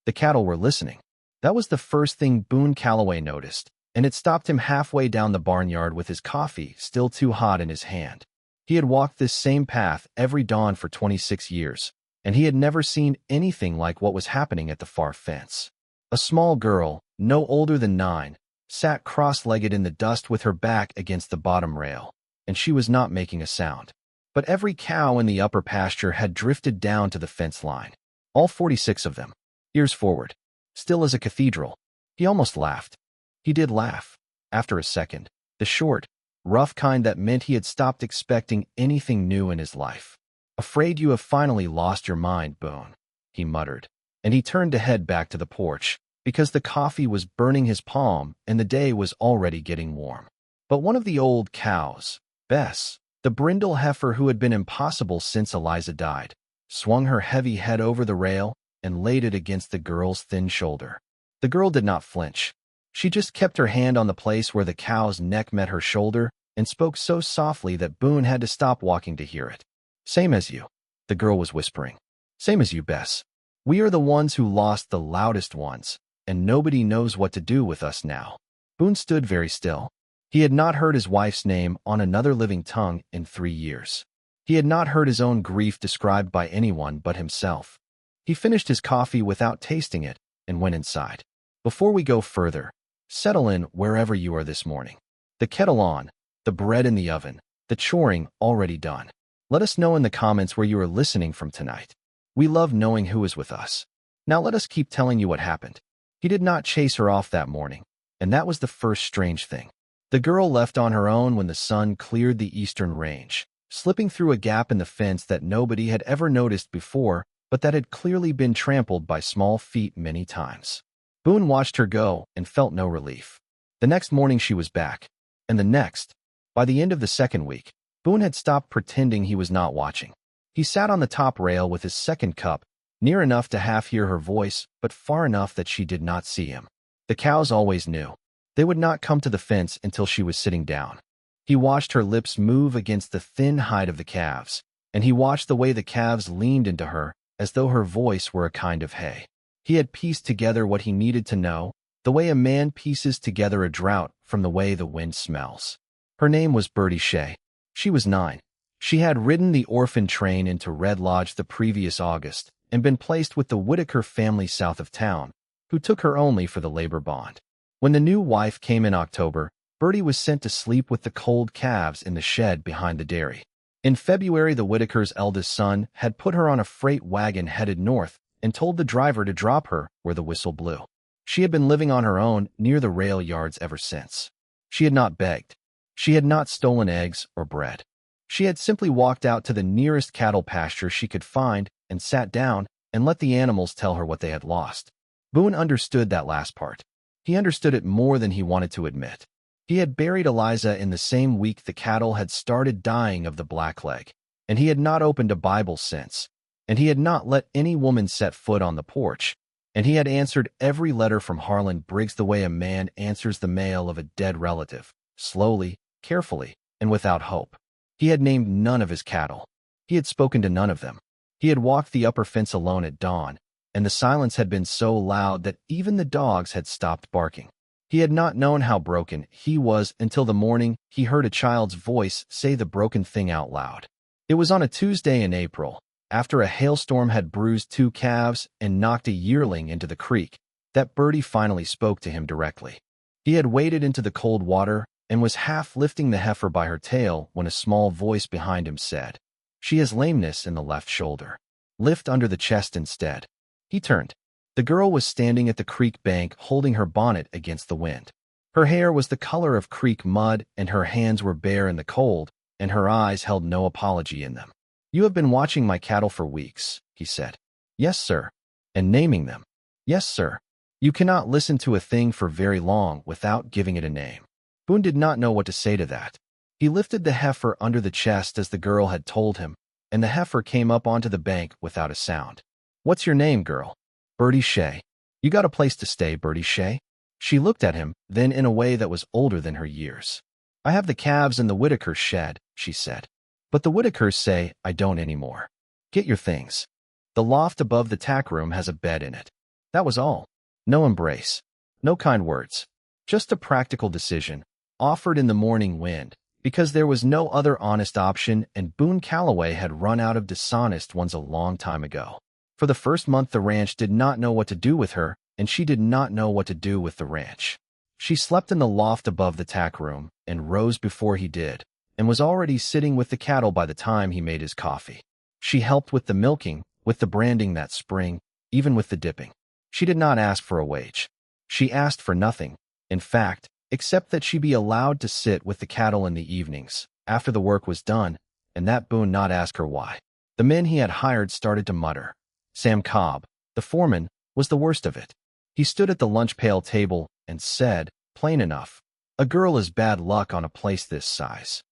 The cattle were listening. That was the first thing Boone Calloway noticed, and it stopped him halfway down the barnyard with his coffee still too hot in his hand. He had walked this same path every dawn for 26 years, and he had never seen anything like what was happening at the far fence. A small girl, no older than 9, sat cross-legged in the dust with her back against the bottom rail, and she was not making a sound. But every cow in the upper pasture had drifted down to the fence line. All 46 of them, ears forward, still as a cathedral. He almost laughed. He did laugh, after a second, the short, rough kind that meant he had stopped expecting anything new in his life. "Afraid you have finally lost your mind, Boone," he muttered, and he turned to head back to the porch, because the coffee was burning his palm and the day was already getting warm. But one of the old cows, Bess, the brindle heifer who had been impossible since Eliza died, swung her heavy head over the rail and laid it against the girl's thin shoulder. The girl did not flinch. She just kept her hand on the place where the cow's neck met her shoulder and spoke so softly that Boone had to stop walking to hear it. "Same as you," the girl was whispering. "Same as you, Bess. We are the ones who lost the loudest ones, and nobody knows what to do with us now." Boone stood very still. He had not heard his wife's name on another living tongue in 3 years. He had not heard his own grief described by anyone but himself. He finished his coffee without tasting it and went inside. "Before we go further, settle in wherever you are this morning. The kettle on, the bread in the oven, the choring already done. Let us know in the comments where you are listening from tonight. We love knowing who is with us. Now let us keep telling you what happened." He did not chase her off that morning, and that was the first strange thing. The girl left on her own when the sun cleared the eastern range, slipping through a gap in the fence that nobody had ever noticed before, but that had clearly been trampled by small feet many times. Boone watched her go and felt no relief. The next morning she was back, and the next. By the end of the second week, Boone had stopped pretending he was not watching. He sat on the top rail with his second cup, near enough to half hear her voice, but far enough that she did not see him. The cows always knew. They would not come to the fence until she was sitting down. He watched her lips move against the thin hide of the calves, and he watched the way the calves leaned into her, as though her voice were a kind of hay. He had pieced together what he needed to know, the way a man pieces together a drought from the way the wind smells. Her name was Birdie Shea. She was 9. She had ridden the Orphan train into Red Lodge the previous August and been placed with the Whitaker family south of town, who took her only for the labor bond. When the new wife came in October, Birdie was sent to sleep with the cold calves in the shed behind the dairy. In February, the Whitakers' eldest son had put her on a freight wagon headed north and told the driver to drop her where the whistle blew. She had been living on her own near the rail yards ever since. She had not begged. She had not stolen eggs or bread. She had simply walked out to the nearest cattle pasture she could find and sat down and let the animals tell her what they had lost. Boone understood that last part. He understood it more than he wanted to admit. He had buried Eliza in the same week the cattle had started dying of the blackleg, and he had not opened a Bible since, and he had not let any woman set foot on the porch, and he had answered every letter from Harlan Briggs the way a man answers the mail of a dead relative, slowly, carefully, and without hope. He had named none of his cattle. He had spoken to none of them. He had walked the upper fence alone at dawn, and the silence had been so loud that even the dogs had stopped barking. He had not known how broken he was until the morning he heard a child's voice say the broken thing out loud. It was on a Tuesday in April, after a hailstorm had bruised 2 calves and knocked a yearling into the creek, that Birdie finally spoke to him directly. He had waded into the cold water and was half lifting the heifer by her tail when a small voice behind him said, "She has lameness in the left shoulder. Lift under the chest instead." He turned. The girl was standing at the creek bank holding her bonnet against the wind. Her hair was the color of creek mud and her hands were bare in the cold, and her eyes held no apology in them. "You have been watching my cattle for weeks," he said. "Yes, sir." "And naming them." "Yes, sir." "You cannot listen to a thing for very long without giving it a name." Boone did not know what to say to that. He lifted the heifer under the chest as the girl had told him, and the heifer came up onto the bank without a sound. "What's your name, girl?" "Birdie Shea." "You got a place to stay, Birdie Shea?" She looked at him, then in a way that was older than her years. "I have the calves in the Whitaker shed," she said. "But the Whitakers say I don't anymore. Get your things. The loft above the tack room has a bed in it." That was all. No embrace. No kind words. Just a practical decision, offered in the morning wind, because there was no other honest option and Boone Calloway had run out of dishonest ones a long time ago. For the first month the ranch did not know what to do with her, and she did not know what to do with the ranch. She slept in the loft above the tack room, and rose before he did, and was already sitting with the cattle by the time he made his coffee. She helped with the milking, with the branding that spring, even with the dipping. She did not ask for a wage. She asked for nothing, in fact, except that she be allowed to sit with the cattle in the evenings, after the work was done, and that Boone not ask her why. The men he had hired started to mutter. Sam Cobb, the foreman, was the worst of it. He stood at the lunch pail table and said, plain enough, "A girl is bad luck on a place this size."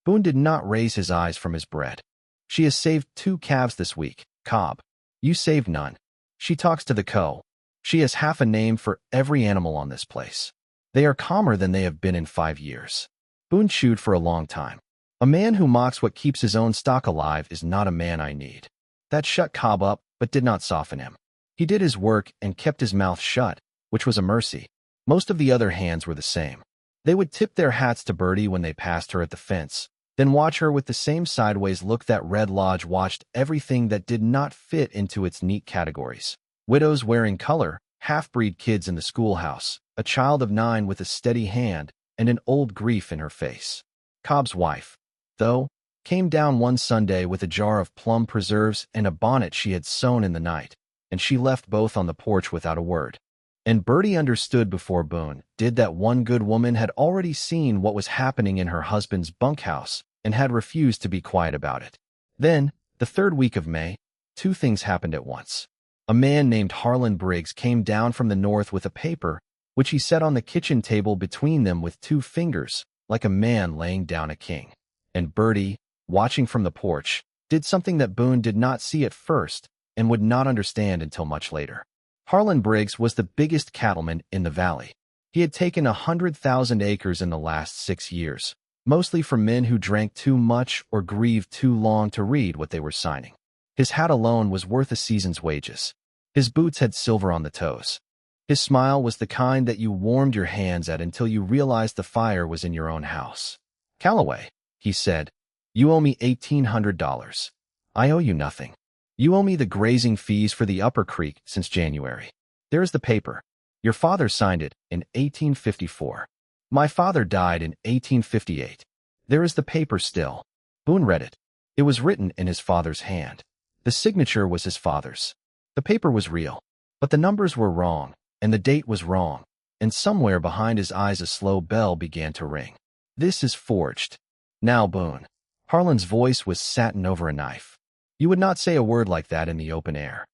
Boone did not raise his eyes from his bread. "She has saved 2 calves this week, Cobb. You saved none. She talks to the co. She has half a name for every animal on this place. They are calmer than they have been in 5 years." Boone chewed for a long time. "A man who mocks what keeps his own stock alive is not a man I need." That shut Cobb up, but did not soften him. He did his work and kept his mouth shut, which was a mercy. Most of the other hands were the same. They would tip their hats to Birdie when they passed her at the fence, then watch her with the same sideways look that Red Lodge watched everything that did not fit into its neat categories. Widows wearing color, half-breed kids in the schoolhouse, a child of 9 with a steady hand, and an old grief in her face. Cobb's wife, though, came down one Sunday with a jar of plum preserves and a bonnet she had sewn in the night, and she left both on the porch without a word. And Birdie understood before Boone did that one good woman had already seen what was happening in her husband's bunkhouse and had refused to be quiet about it. Then, the 3rd week of May, 2 things happened at once. A man named Harlan Briggs came down from the north with a paper, which he set on the kitchen table between them with 2 fingers, like a man laying down a king. And Birdie, watching from the porch, did something that Boone did not see at first and would not understand until much later. Harlan Briggs was the biggest cattleman in the valley. He had taken 100,000 acres in the last 6 years, mostly from men who drank too much or grieved too long to read what they were signing. His hat alone was worth a season's wages. His boots had silver on the toes. His smile was the kind that you warmed your hands at until you realized the fire was in your own house. "Calloway," he said, "you owe me $1,800. I owe you nothing. You owe me the grazing fees for the Upper Creek since January. There is the paper. Your father signed it in 1854. My father died in 1858. There is the paper still." Boone read it. It was written in his father's hand. The signature was his father's. The paper was real, but the numbers were wrong, and the date was wrong, and somewhere behind his eyes a slow bell began to ring. "This is forged." "Now, Boone." Harlan's voice was satin over a knife. "You would not say a word like that in the open air."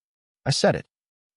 "I said it."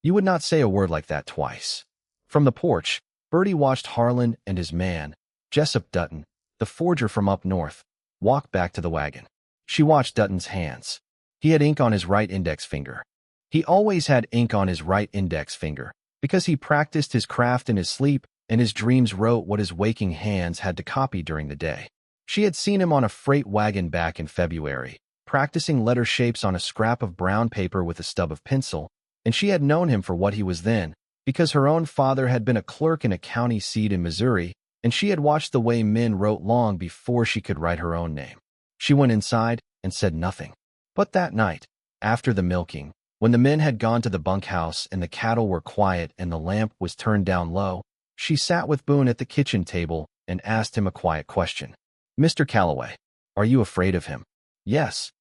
"You would not say a word like that twice." From the porch, Birdie watched Harlan and his man, Jessup Dutton, the forger from up north, walk back to the wagon. She watched Dutton's hands. He had ink on his right index finger. He always had ink on his right index finger, because he practiced his craft in his sleep, and his dreams wrote what his waking hands had to copy during the day. She had seen him on a freight wagon back in February, practicing letter shapes on a scrap of brown paper with a stub of pencil, and she had known him for what he was then, because her own father had been a clerk in a county seat in Missouri, and she had watched the way men wrote long before she could write her own name. She went inside and said nothing. But that night, after the milking, when the men had gone to the bunkhouse and the cattle were quiet and the lamp was turned down low, she sat with Boone at the kitchen table and asked him a quiet question. "Mr. Calloway, are you afraid of him?" "Yes."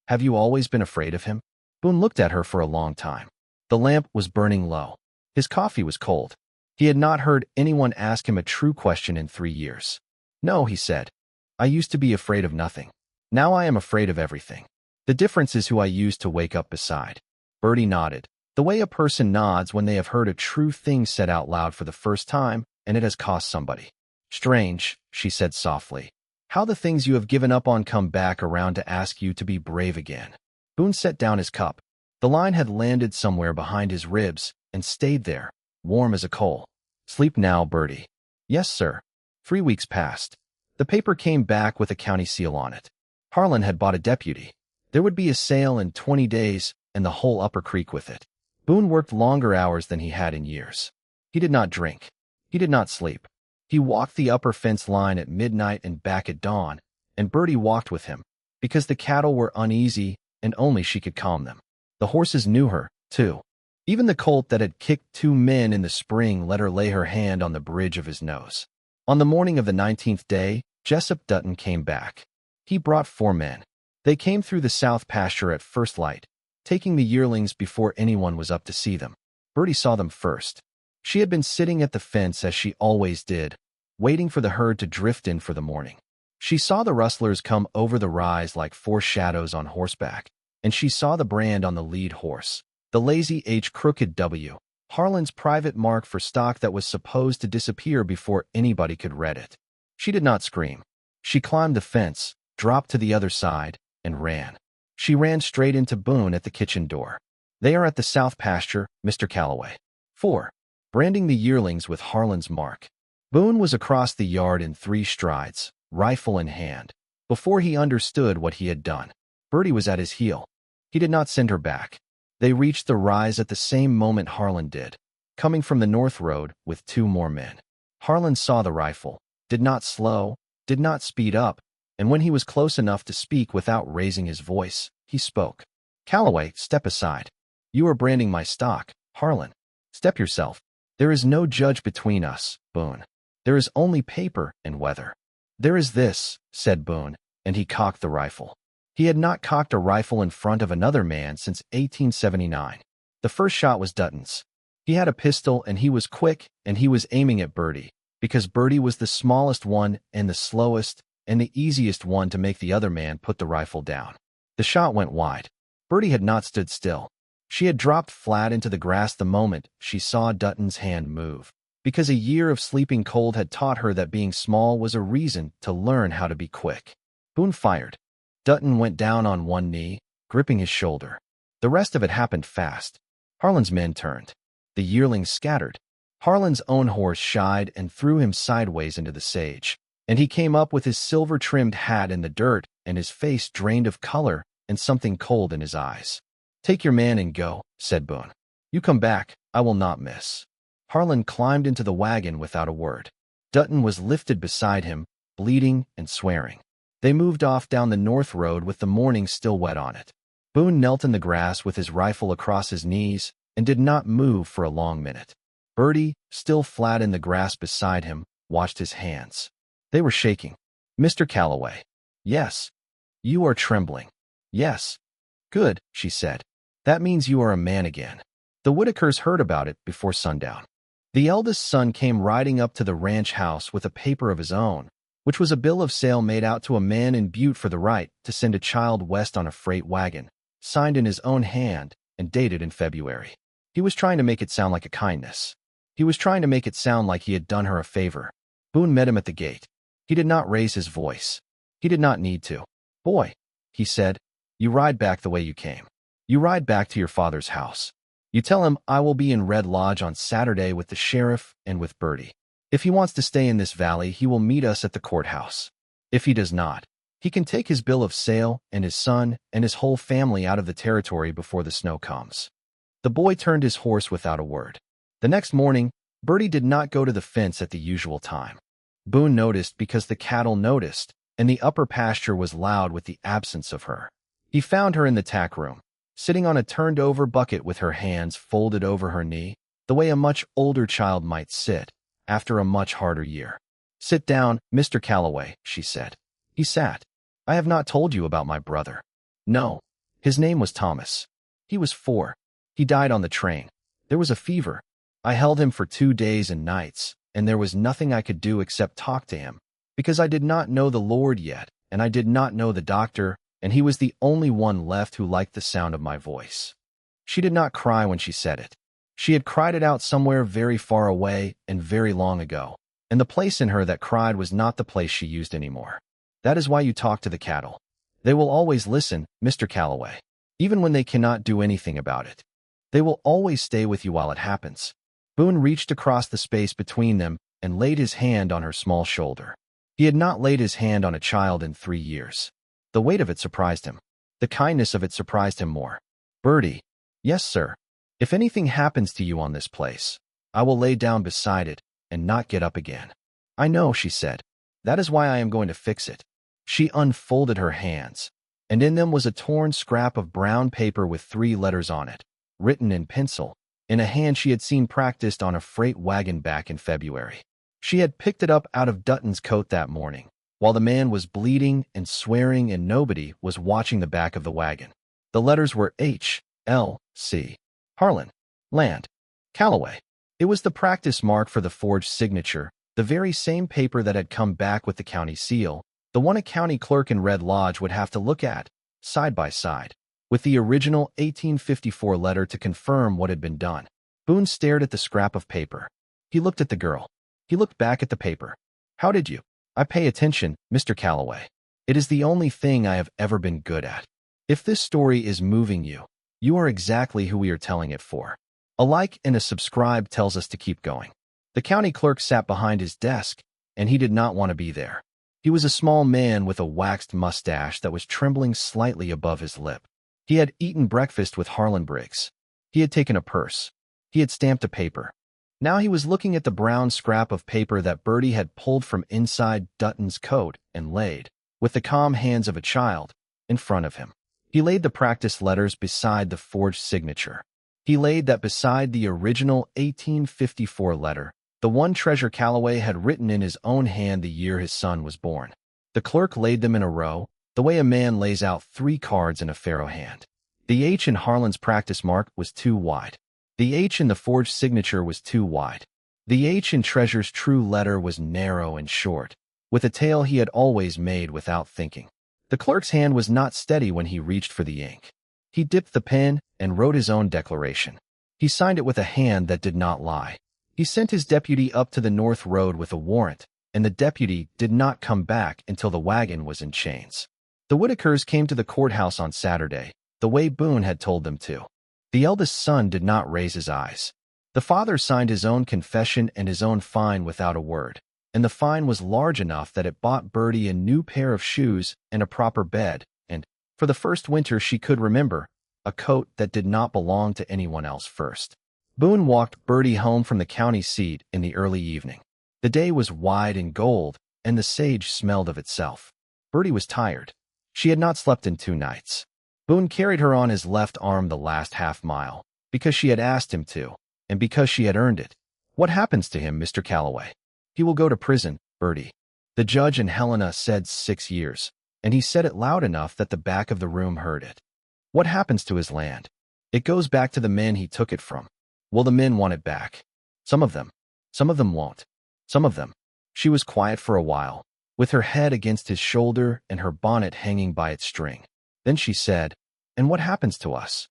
"Have you always been afraid of him?" Boone looked at her for a long time. The lamp was burning low. His coffee was cold. He had not heard anyone ask him a true question in 3 years. "No," he said. "I used to be afraid of nothing. Now I am afraid of everything. The difference is who I used to wake up beside." Birdie nodded, the way a person nods when they have heard a true thing said out loud for the first time, and it has cost somebody. "Strange," she said softly, "how the things you have given up on come back around to ask you to be brave again." Boone set down his cup. The line had landed somewhere behind his ribs and stayed there, warm as a coal. "Sleep now, Birdie." "Yes, sir." 3 weeks passed. The paper came back with a county seal on it. Harlan had bought a deputy. There would be a sale in 20 days, and the whole Upper Creek with it. Boone worked longer hours than he had in years. He did not drink. He did not sleep. He walked the upper fence line at midnight and back at dawn, and Birdie walked with him, because the cattle were uneasy and only she could calm them. The horses knew her, too. Even the colt that had kicked 2 men in the spring let her lay her hand on the bridge of his nose. On the morning of the 19th day, Jessup Dutton came back. He brought 4 men. They came through the south pasture at first light, taking the yearlings before anyone was up to see them. Birdie saw them first. She had been sitting at the fence as she always did, waiting for the herd to drift in for the morning. She saw the rustlers come over the rise like 4 shadows on horseback, and she saw the brand on the lead horse, the lazy H crooked W, Harlan's private mark for stock that was supposed to disappear before anybody could read it. She did not scream. She climbed the fence, dropped to the other side, and ran. She ran straight into Boone at the kitchen door. "They are at the south pasture, Mr. Calloway." 4. Branding the yearlings with Harlan's mark. Boone was across the yard in 3 strides, rifle in hand, before he understood what he had done. Birdie was at his heel. He did not send her back. They reached the rise at the same moment Harlan did, coming from the north road with 2 more men. Harlan saw the rifle, did not slow, did not speed up, and when he was close enough to speak without raising his voice, he spoke. "Calloway, step aside. You are branding my stock, Harlan. Step yourself. There is no judge between us, Boone. There is only paper and weather." "There is this," said Boone, and he cocked the rifle. He had not cocked a rifle in front of another man since 1879. The first shot was Dutton's. He had a pistol and he was quick and he was aiming at Birdie, because Birdie was the smallest one and the slowest and the easiest one to make the other man put the rifle down. The shot went wide. Birdie had not stood still. She had dropped flat into the grass the moment she saw Dutton's hand move, because a year of sleeping cold had taught her that being small was a reason to learn how to be quick. Boone fired. Dutton went down on one knee, gripping his shoulder. The rest of it happened fast. Harlan's men turned. The yearlings scattered. Harlan's own horse shied and threw him sideways into the sage, and he came up with his silver-trimmed hat in the dirt and his face drained of color and something cold in his eyes. "Take your man and go," said Boone. "You come back, I will not miss." Harlan climbed into the wagon without a word. Dutton was lifted beside him, bleeding and swearing. They moved off down the north road with the morning still wet on it. Boone knelt in the grass with his rifle across his knees and did not move for a long minute. Birdie, still flat in the grass beside him, watched his hands. They were shaking. "Mr. Calloway." "Yes." "You are trembling." "Yes." "Good," she said. "That means you are a man again." The Whitakers heard about it before sundown. The eldest son came riding up to the ranch house with a paper of his own, which was a bill of sale made out to a man in Butte for the right to send a child west on a freight wagon, signed in his own hand and dated in February. He was trying to make it sound like a kindness. He was trying to make it sound like he had done her a favor. Boone met him at the gate. He did not raise his voice. He did not need to. "Boy," he said, "you ride back the way you came. You ride back to your father's house. You tell him I will be in Red Lodge on Saturday with the sheriff and with Birdie. If he wants to stay in this valley, he will meet us at the courthouse. If he does not, he can take his bill of sale and his son and his whole family out of the territory before the snow comes." The boy turned his horse without a word. The next morning, Birdie did not go to the fence at the usual time. Boone noticed because the cattle noticed, and the upper pasture was loud with the absence of her. He found her in the tack room, sitting on a turned-over bucket with her hands folded over her knee, the way a much older child might sit after a much harder year. "Sit down, Mr. Calloway," she said. He sat. "I have not told you about my brother." "No." "His name was Thomas. He was 4. He died on the train. There was a fever. I held him for 2 days and nights, and there was nothing I could do except talk to him, because I did not know the Lord yet, and I did not know the doctor, and he was the only one left who liked the sound of my voice." She did not cry when she said it. She had cried it out somewhere very far away and very long ago, and the place in her that cried was not the place she used anymore. "That is why you talk to the cattle. They will always listen, Mr. Calloway, even when they cannot do anything about it. They will always stay with you while it happens." Boone reached across the space between them and laid his hand on her small shoulder. He had not laid his hand on a child in 3 years. The weight of it surprised him. The kindness of it surprised him more. "Birdie." "Yes, sir." If anything happens to you on this place, I will lay down beside it and not get up again. I know, she said. That is why I am going to fix it. She unfolded her hands, and in them was a torn scrap of brown paper with 3 letters on it, written in pencil, in a hand she had seen practiced on a freight wagon back in February. She had picked it up out of Dutton's coat that morning, while the man was bleeding and swearing and nobody was watching the back of the wagon. The letters were H, L, C. Harlan. Land. Calloway. It was the practice mark for the forged signature, the very same paper that had come back with the county seal, the one a county clerk in Red Lodge would have to look at, side by side, with the original 1854 letter to confirm what had been done. Boone stared at the scrap of paper. He looked at the girl. He looked back at the paper. How did you? I pay attention, Mr. Calloway. It is the only thing I have ever been good at. If this story is moving you, you are exactly who we are telling it for. A like and a subscribe tells us to keep going. The county clerk sat behind his desk, and he did not want to be there. He was a small man with a waxed mustache that was trembling slightly above his lip. He had eaten breakfast with Harlan Briggs. He had taken a purse. He had stamped a paper. Now he was looking at the brown scrap of paper that Birdie had pulled from inside Dutton's coat and laid, with the calm hands of a child, in front of him. He laid the practice letters beside the forged signature. He laid that beside the original 1854 letter, the one Treasure Calloway had written in his own hand the year his son was born. The clerk laid them in a row, the way a man lays out 3 cards in a faro hand. The H in Harlan's practice mark was too wide. The H in the forged signature was too wide. The H in Treasure's true letter was narrow and short, with a tail he had always made without thinking. The clerk's hand was not steady when he reached for the ink. He dipped the pen and wrote his own declaration. He signed it with a hand that did not lie. He sent his deputy up to the North Road with a warrant, and the deputy did not come back until the wagon was in chains. The Whitakers came to the courthouse on Saturday, the way Boone had told them to. The eldest son did not raise his eyes. The father signed his own confession and his own fine without a word, and the fine was large enough that it bought Birdie a new pair of shoes and a proper bed, and, for the first winter she could remember, a coat that did not belong to anyone else first. Boone walked Birdie home from the county seat in the early evening. The day was wide and gold, and the sage smelled of itself. Birdie was tired. She had not slept in 2 nights. Boone carried her on his left arm the last half-mile, because she had asked him to, and because she had earned it. What happens to him, Mr. Calloway? He will go to prison, Birdie. The judge and Helena said 6 years, and he said it loud enough that the back of the room heard it. What happens to his land? It goes back to the men he took it from. Will the men want it back? Some of them. Some of them won't. Some of them. She was quiet for a while, with her head against his shoulder and her bonnet hanging by its string. Then she said, "And what happens to us?"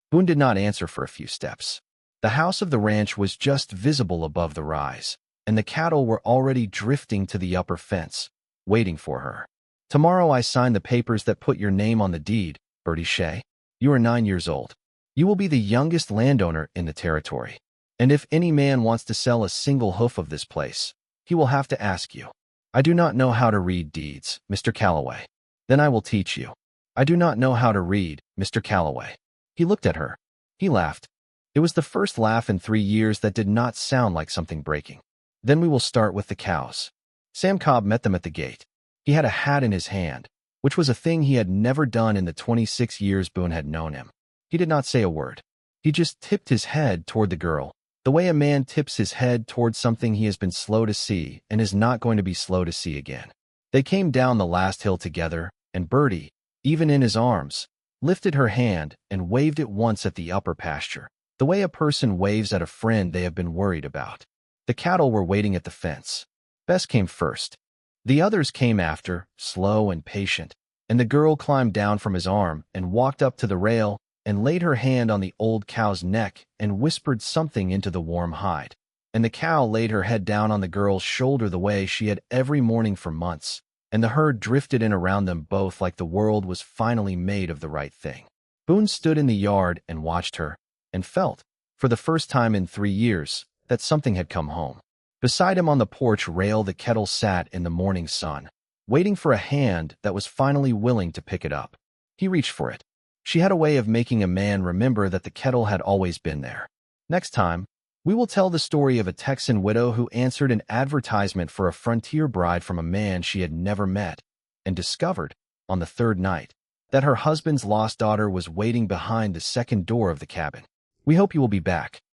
Boone did not answer for a few steps. The house of the ranch was just visible above the rise, and the cattle were already drifting to the upper fence, waiting for her. "Tomorrow I sign the papers that put your name on the deed, Birdie Shea. You are 9 years old. You will be the youngest landowner in the territory. And if any man wants to sell a single hoof of this place, he will have to ask you. I do not know how to read deeds, Mr. Calloway. Then I will teach you. I do not know how to read, Mr. Calloway." He looked at her. He laughed. It was the first laugh in 3 years that did not sound like something breaking. "Then we will start with the cows." Sam Cobb met them at the gate. He had a hat in his hand, which was a thing he had never done in the 26 years Boone had known him. He did not say a word. He just tipped his head toward the girl, the way a man tips his head toward something he has been slow to see and is not going to be slow to see again. They came down the last hill together, and Birdie, even in his arms, lifted her hand and waved it once at the upper pasture, the way a person waves at a friend they have been worried about. The cattle were waiting at the fence. Bess came first. The others came after, slow and patient, and the girl climbed down from his arm and walked up to the rail and laid her hand on the old cow's neck and whispered something into the warm hide. And the cow laid her head down on the girl's shoulder the way she had every morning for months, and the herd drifted in around them both like the world was finally made of the right thing. Boone stood in the yard and watched her, and felt, for the first time in 3 years, that something had come home. Beside him on the porch rail the kettle sat in the morning sun, waiting for a hand that was finally willing to pick it up. He reached for it. She had a way of making a man remember that the kettle had always been there. Next time, we will tell the story of a Texan widow who answered an advertisement for a frontier bride from a man she had never met and discovered, on the third night, that her husband's lost daughter was waiting behind the second door of the cabin. We hope you will be back.